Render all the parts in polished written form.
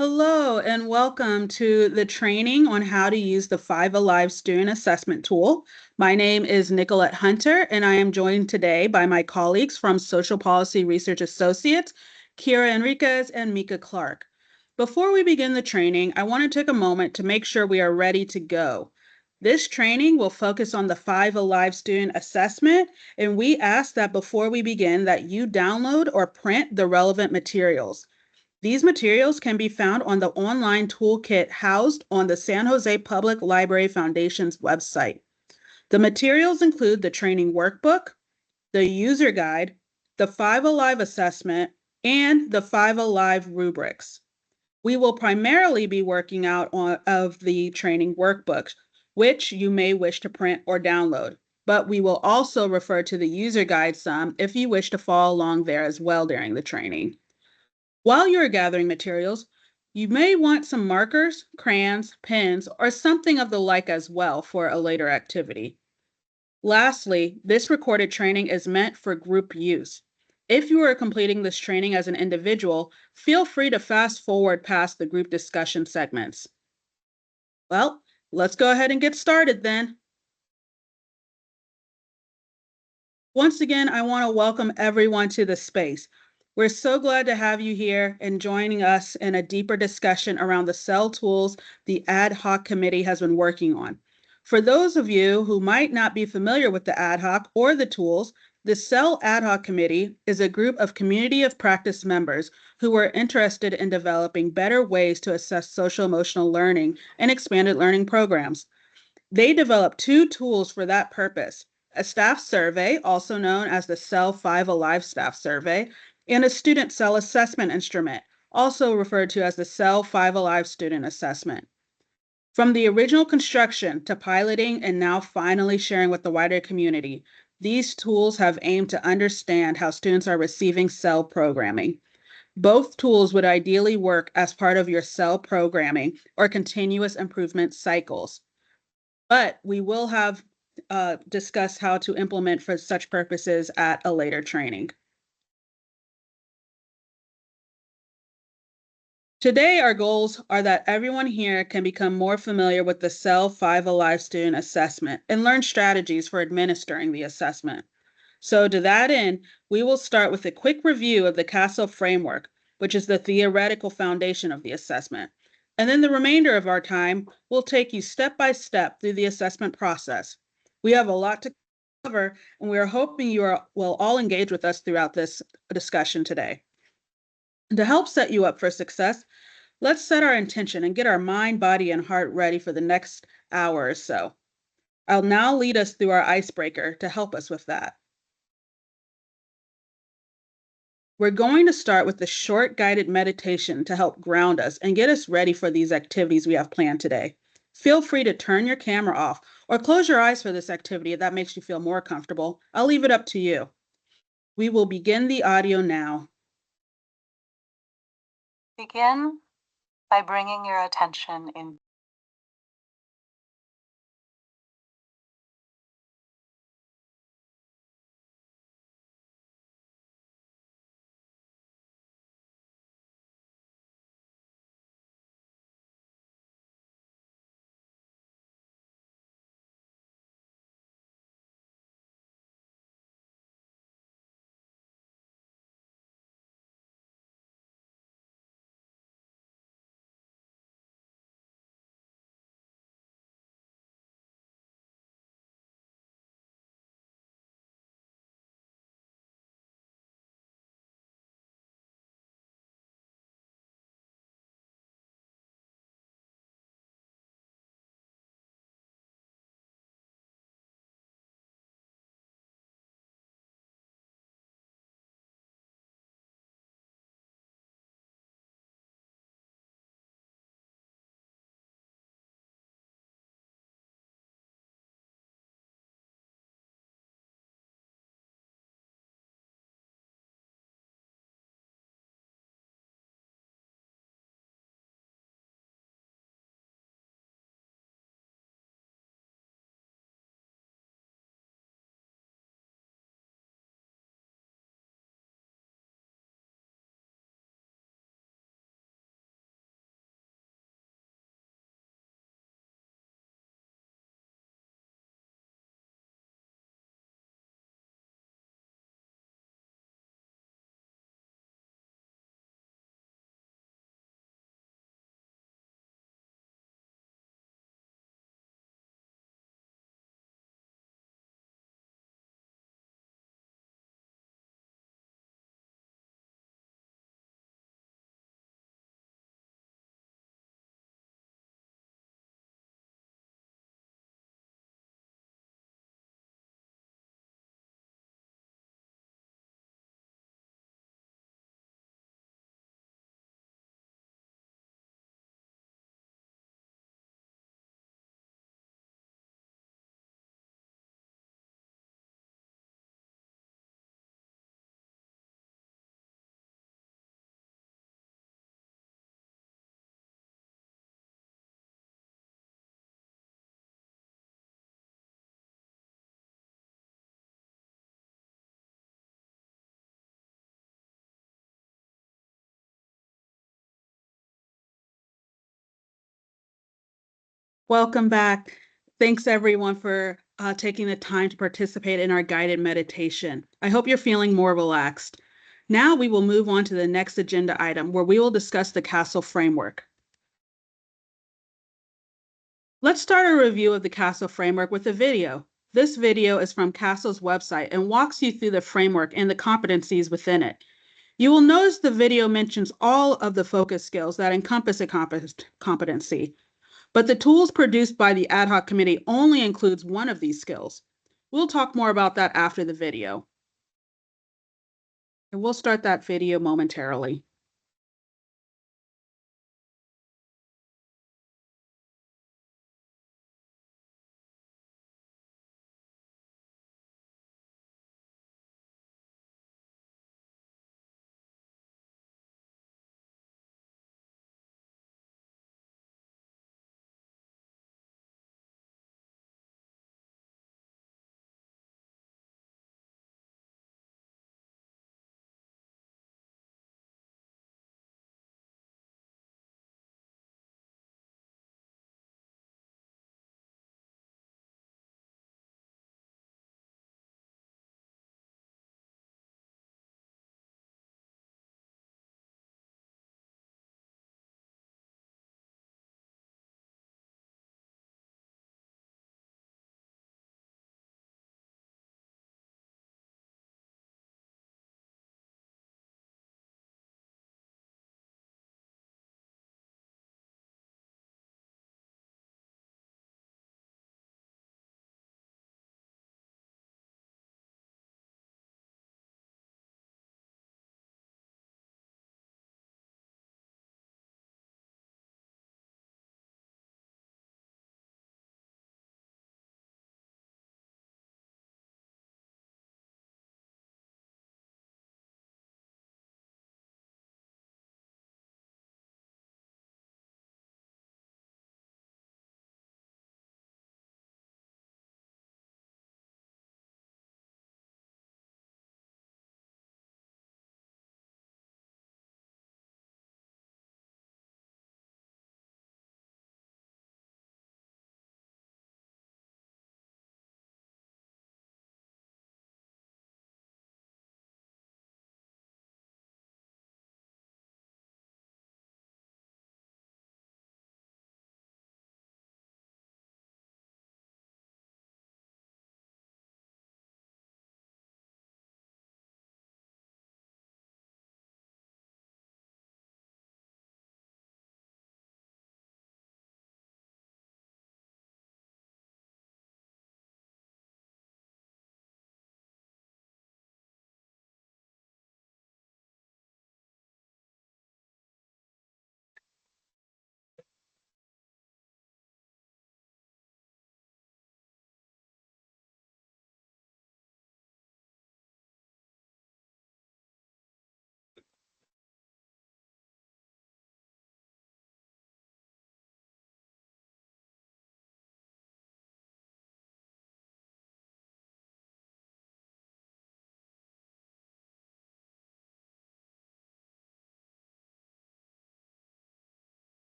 Hello and welcome to the training on how to use the Five Alive Student Assessment Tool. My name is Nicolette Hunter and I am joined today by my colleagues from Social Policy Research Associates, Kira Enriquez and Mika Clark. Before we begin the training, I want to take a moment to make sure we are ready to go. This training will focus on the Five Alive Student Assessment, and we ask that before we begin that you download or print the relevant materials. These materials can be found on the online toolkit housed on the San Jose Public Library Foundation's website. The materials include the training workbook, the user guide, the Five Alive assessment, and the Five Alive rubrics. We will primarily be working out of the training workbooks, which you may wish to print or download, but we will also refer to the user guide some if you wish to follow along there as well during the training. While you are gathering materials, you may want some markers, crayons, pens, or something of the like as well for a later activity. Lastly, this recorded training is meant for group use. If you are completing this training as an individual, feel free to fast forward past the group discussion segments. Well, let's go ahead and get started then. Once again, I want to welcome everyone to the space. We're so glad to have you here and joining us in a deeper discussion around the CEL tools the ad hoc committee has been working on. For those of you who might not be familiar with the ad hoc or the tools, the CEL ad hoc committee is a group of community of practice members who are interested in developing better ways to assess social emotional learning and expanded learning programs. They developed two tools for that purpose: a staff survey, also known as the CEL 5 Alive Staff Survey, and a student CEL assessment instrument, also referred to as the CEL 5 Alive Student Assessment. From the original construction to piloting and now finally sharing with the wider community, these tools have aimed to understand how students are receiving CEL programming. Both tools would ideally work as part of your CEL programming or continuous improvement cycles, but we will have discuss how to implement for such purposes at a later training. Today, our goals are that everyone here can become more familiar with the CEL 5 Alive Student Assessment and learn strategies for administering the assessment. So to that end, we will start with a quick review of the CASEL framework, which is the theoretical foundation of the assessment. And then the remainder of our time will take you step by step through the assessment process. We have a lot to cover, and we are hoping will all engage with us throughout this discussion today. To help set you up for success, let's set our intention and get our mind, body, and heart ready for the next hour or so. I'll now lead us through our icebreaker to help us with that. We're going to start with a short guided meditation to help ground us and get us ready for these activities we have planned today. Feel free to turn your camera off or close your eyes for this activity if that makes you feel more comfortable. I'll leave it up to you. We will begin the audio now. Begin by bringing your attention in Welcome back. Thanks everyone for taking the time to participate in our guided meditation. I hope you're feeling more relaxed. Now we will move on to the next agenda item where we will discuss the CASEL framework. Let's start a review of the CASEL framework with a video. This video is from CASEL's website and walks you through the framework and the competencies within it. You will notice the video mentions all of the focus skills that encompass a competency. But the tools produced by the ad hoc committee only includes one of these skills. We'll talk more about that after the video. And we'll start that video momentarily.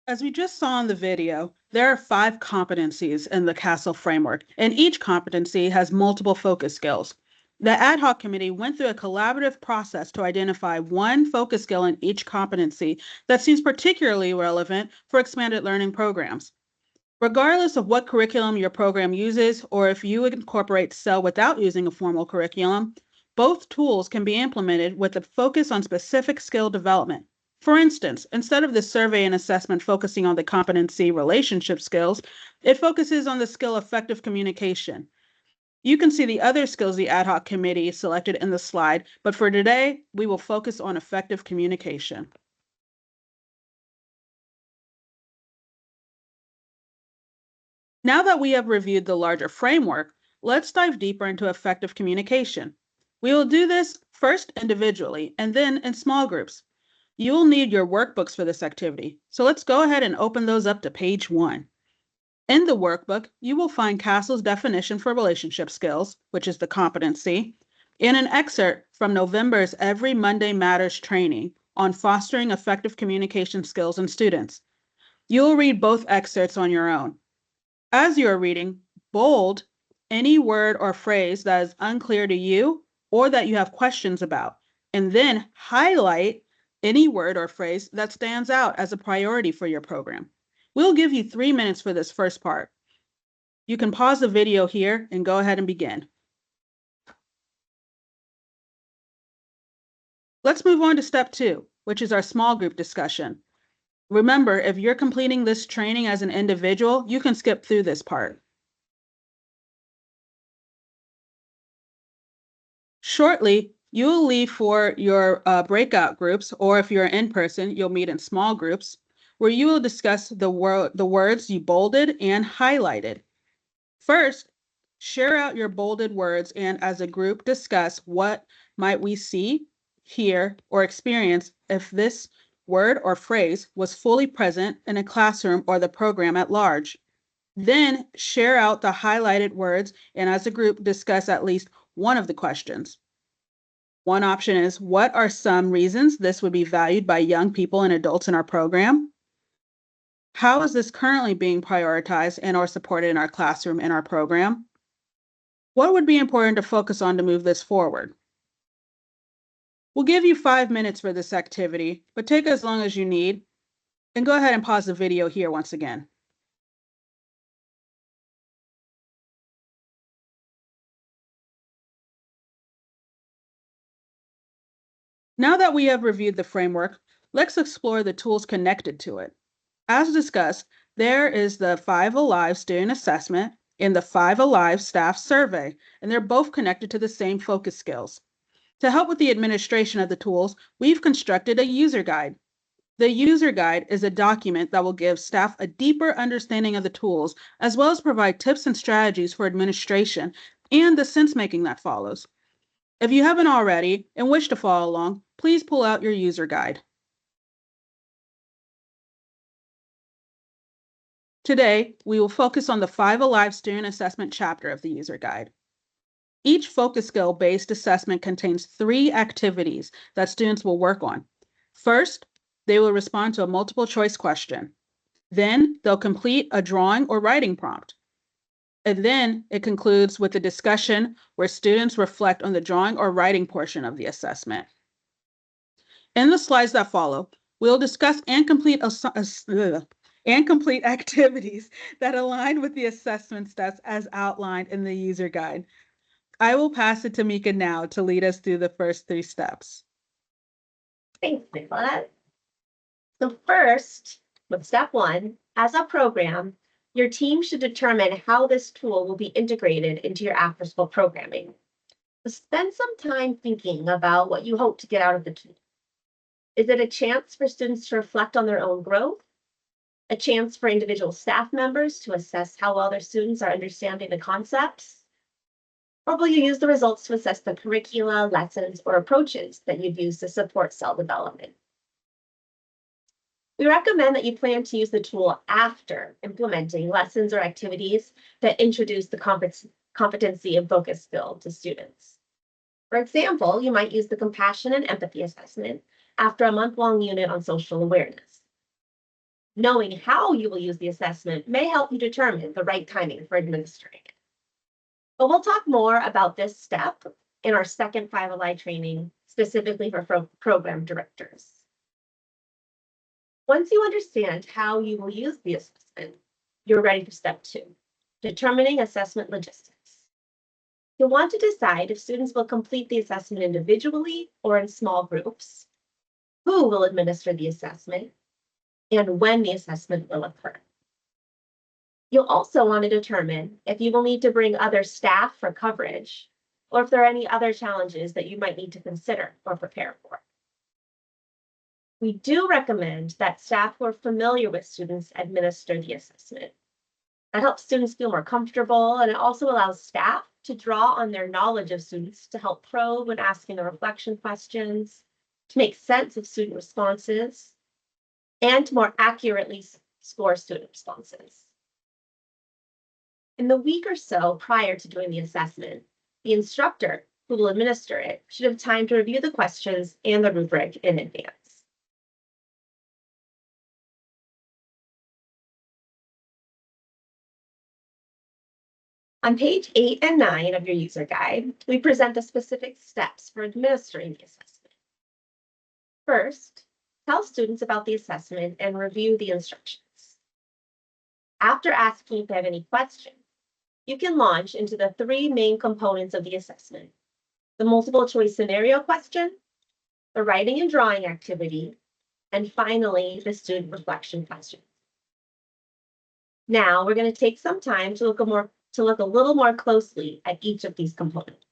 As we just saw in the video, there are 5 competencies in the CASEL framework, and each competency has multiple focus skills. The ad hoc committee went through a collaborative process to identify one focus skill in each competency that seems particularly relevant for expanded learning programs. Regardless of what curriculum your program uses, or if you incorporate CEL without using a formal curriculum, both tools can be implemented with a focus on specific skill development. For instance, instead of the survey and assessment focusing on the competency relationship skills, it focuses on the skill effective communication. You can see the other skills the ad hoc committee selected in the slide, but for today, we will focus on effective communication. Now that we have reviewed the larger framework, let's dive deeper into effective communication. We will do this first individually and then in small groups. You will need your workbooks for this activity, so let's go ahead and open those up to page 1. In the workbook, you will find CASEL's definition for relationship skills, which is the competency, and an excerpt from November's Every Monday Matters training on fostering effective communication skills in students. You will read both excerpts on your own. As you are reading, bold any word or phrase that is unclear to you or that you have questions about, and then highlight any word or phrase that stands out as a priority for your program. We'll give you 3 minutes for this first part. You can pause the video here and go ahead and begin. Let's move on to step 2, which is our small group discussion. Remember, if you're completing this training as an individual, you can skip through this part. Shortly, you'll leave for your breakout groups, or if you're in person, you'll meet in small groups, where you will discuss the words you bolded and highlighted. First, share out your bolded words and as a group discuss what might we see, hear, or experience if this word or phrase was fully present in a classroom or the program at large. Then share out the highlighted words and as a group discuss at least one of the questions. One option is, what are some reasons this would be valued by young people and adults in our program? How is this currently being prioritized and or supported in our classroom and our program? What would be important to focus on to move this forward? We'll give you 5 minutes for this activity, but take as long as you need, and go ahead and pause the video here once again. Now that we have reviewed the framework, let's explore the tools connected to it. As discussed, there is the 5 Alive student assessment and the 5 Alive staff survey, and they're both connected to the same focus skills. To help with the administration of the tools, we've constructed a user guide. The user guide is a document that will give staff a deeper understanding of the tools, as well as provide tips and strategies for administration and the sense-making that follows. If you haven't already and wish to follow along, please pull out your user guide. Today, we will focus on the 5 Alive student assessment chapter of the user guide. Each focus skill-based assessment contains 3 activities that students will work on. First, they will respond to a multiple choice question. Then they'll complete a drawing or writing prompt. And then it concludes with a discussion where students reflect on the drawing or writing portion of the assessment. In the slides that follow, we'll discuss and complete activities that align with the assessment steps as outlined in the user guide. I will pass it to Mika now to lead us through the first 3 steps. Thanks, Nicolette. So first, with step 1, as a program, your team should determine how this tool will be integrated into your after-school programming. So spend some time thinking about what you hope to get out of the tool. Is it a chance for students to reflect on their own growth? A chance for individual staff members to assess how well their students are understanding the concepts? Or will you use the results to assess the curricula, lessons, or approaches that you've used to support CEL development? We recommend that you plan to use the tool after implementing lessons or activities that introduce the competency and focus skill to students. For example, you might use the compassion and empathy assessment after a month-long unit on social awareness. Knowing how you will use the assessment may help you determine the right timing for administering it. But we'll talk more about this step in our second 5 Ally training, specifically for program directors. Once you understand how you will use the assessment, you're ready for step 2, determining assessment logistics. You'll want to decide if students will complete the assessment individually or in small groups, who will administer the assessment, and when the assessment will occur. You'll also want to determine if you will need to bring other staff for coverage, or if there are any other challenges that you might need to consider or prepare for. We do recommend that staff who are familiar with students administer the assessment. That helps students feel more comfortable, and it also allows staff to draw on their knowledge of students to help probe when asking the reflection questions, to make sense of student responses, and to more accurately score student responses. In the week or so prior to doing the assessment, the instructor who will administer it should have time to review the questions and the rubric in advance. On page 8 and 9 of your user guide, we present the specific steps for administering the assessment. First, tell students about the assessment and review the instructions. After asking if they have any questions, you can launch into the 3 main components of the assessment: the multiple choice scenario question, the writing and drawing activity, and finally, the student reflection question. Now, we're going to take some time to look a little more closely at each of these components.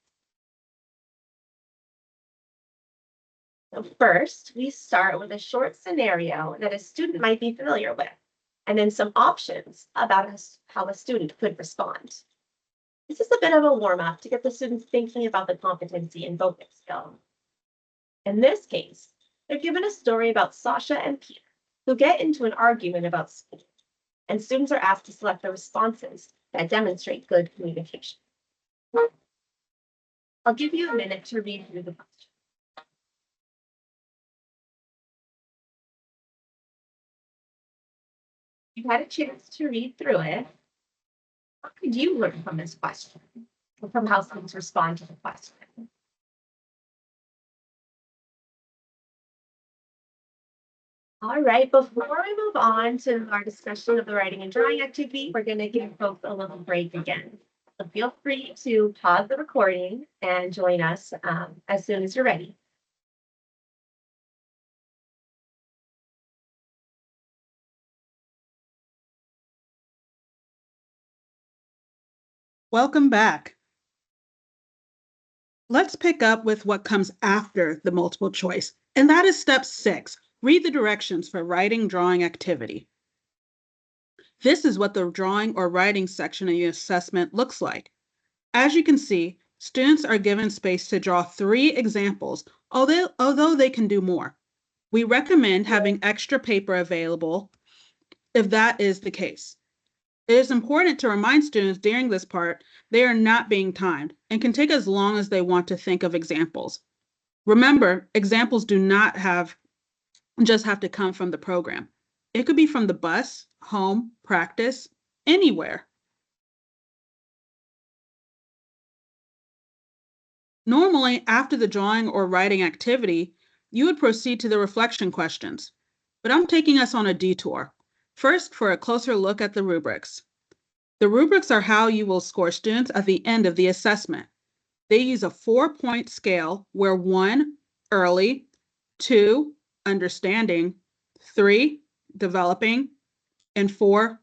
So first, we start with a short scenario that a student might be familiar with, and then some options about how a student could respond. This is a bit of a warm-up to get the students thinking about the competency and vocab skill. In this case, they're given a story about Sasha and Peter, who get into an argument about school, and students are asked to select the responses that demonstrate good communication. I'll give you a minute to read through the question. You've had a chance to read through it. What could you learn from this question, or from how students respond to the question? All right, before we move on to our discussion of the writing and drawing activity, we're going to give folks a little break again. So feel free to pause the recording and join us as soon as you're ready. Welcome back. Let's pick up with what comes after the multiple choice, and that is step 6. Read the directions for writing drawing activity. This is what the drawing or writing section of your assessment looks like. As you can see, students are given space to draw 3 examples, although they can do more. We recommend having extra paper available if that is the case. It is important to remind students during this part they are not being timed and can take as long as they want to think of examples. Remember, examples do not just have to come from the program. It could be from the bus, home, practice, anywhere. Normally, after the drawing or writing activity, you would proceed to the reflection questions, but I'm taking us on a detour. First, for a closer look at the rubrics. The rubrics are how you will score students at the end of the assessment. They use a 4-point scale where 1, early, 2, understanding, 3, developing, and 4,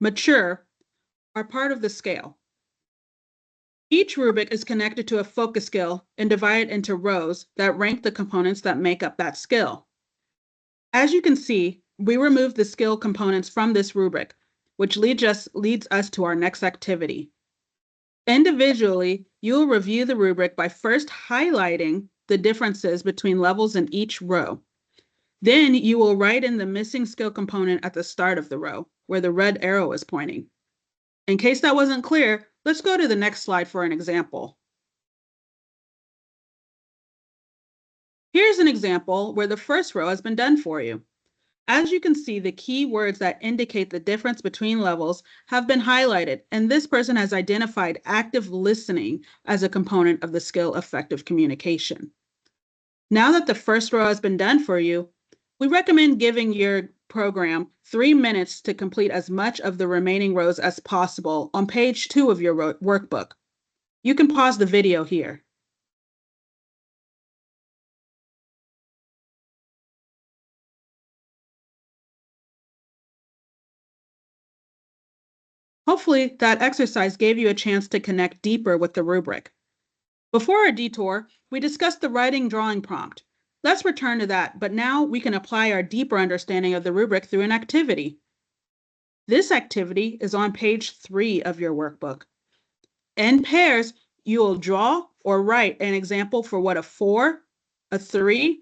mature, are part of the scale. Each rubric is connected to a focus skill and divided into rows that rank the components that make up that skill. As you can see, we removed the skill components from this rubric, which leads us to our next activity. Individually, you will review the rubric by first highlighting the differences between levels in each row. Then you will write in the missing skill component at the start of the row, where the red arrow is pointing. In case that wasn't clear, let's go to the next slide for an example. Here's an example where the first row has been done for you. As you can see, the key words that indicate the difference between levels have been highlighted, and this person has identified active listening as a component of the skill effective communication. Now that the first row has been done for you, we recommend giving your program 3 minutes to complete as much of the remaining rows as possible on page 2 of your workbook. You can pause the video here. Hopefully, that exercise gave you a chance to connect deeper with the rubric. Before our detour, we discussed the writing drawing prompt. Let's return to that, but now we can apply our deeper understanding of the rubric through an activity. This activity is on page 3 of your workbook. In pairs, you will draw or write an example for what a 4, a 3,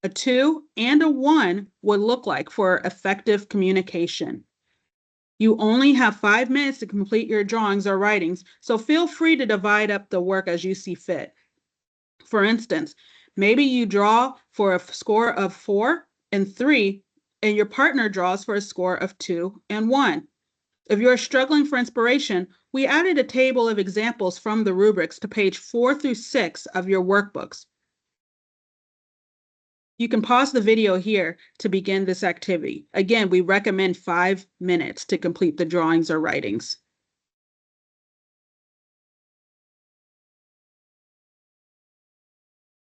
a 2, and a 1 would look like for effective communication. You only have 5 minutes to complete your drawings or writings, so feel free to divide up the work as you see fit. For instance, maybe you draw for a score of 4 and 3, and your partner draws for a score of 2 and 1. If you're struggling for inspiration, we added a table of examples from the rubrics to page 4 through 6 of your workbooks. You can pause the video here to begin this activity. Again, we recommend 5 minutes to complete the drawings or writings.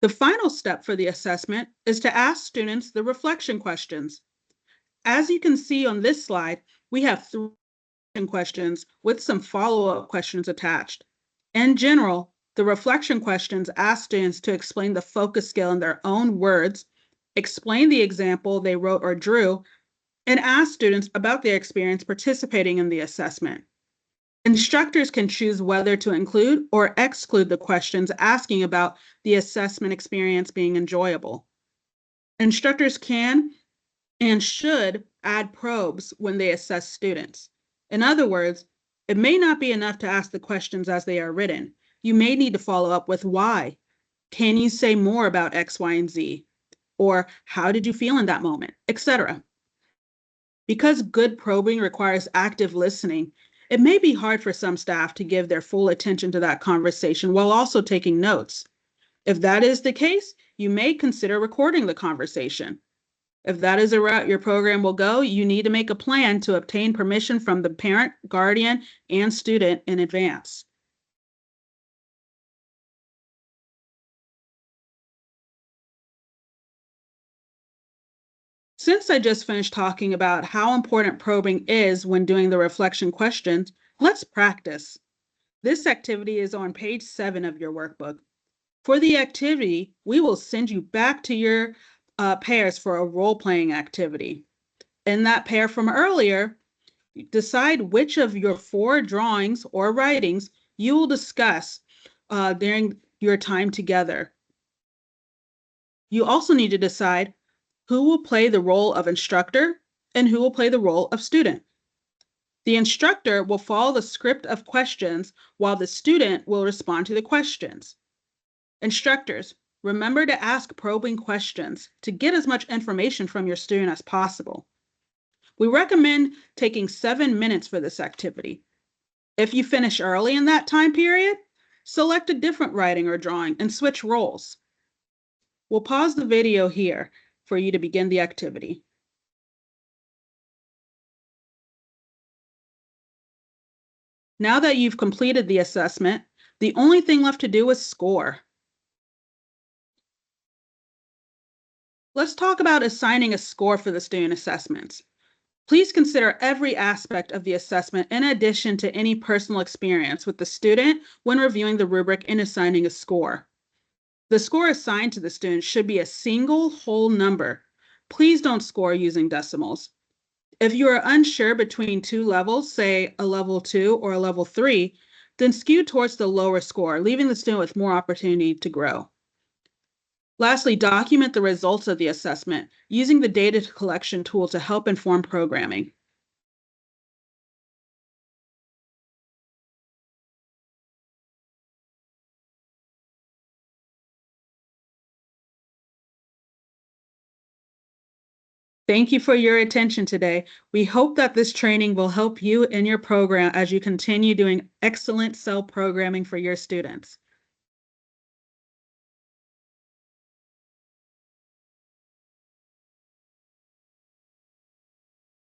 The final step for the assessment is to ask students the reflection questions. As you can see on this slide, we have 3 questions with some follow-up questions attached. In general, the reflection questions ask students to explain the focus skill in their own words, explain the example they wrote or drew, and ask students about their experience participating in the assessment. Instructors can choose whether to include or exclude the questions asking about the assessment experience being enjoyable. Instructors can and should add probes when they assess students. In other words, it may not be enough to ask the questions as they are written. You may need to follow up with why. Can you say more about X, Y, and Z? Or how did you feel in that moment, etc. Because good probing requires active listening, it may be hard for some staff to give their full attention to that conversation while also taking notes. If that is the case, you may consider recording the conversation. If that is a route your program will go, you need to make a plan to obtain permission from the parent, guardian, and student in advance. Since I just finished talking about how important probing is when doing the reflection questions, let's practice. This activity is on page 7 of your workbook. For the activity, we will send you back to your pairs for a role-playing activity. In that pair from earlier, decide which of your 4 drawings or writings you will discuss during your time together. You also need to decide who will play the role of instructor and who will play the role of student. The instructor will follow the script of questions while the student will respond to the questions. Instructors, remember to ask probing questions to get as much information from your student as possible. We recommend taking 7 minutes for this activity. If you finish early in that time period, select a different writing or drawing and switch roles. We'll pause the video here for you to begin the activity. Now that you've completed the assessment, the only thing left to do is score. Let's talk about assigning a score for the student assessments. Please consider every aspect of the assessment in addition to any personal experience with the student when reviewing the rubric and assigning a score. The score assigned to the student should be a single whole number. Please don't score using decimals. If you are unsure between 2 levels, say a level 2 or a level 3, then skew towards the lower score, leaving the student with more opportunity to grow. Lastly, document the results of the assessment using the data collection tool to help inform programming. Thank you for your attention today. We hope that this training will help you in your program as you continue doing excellent cell programming for your students.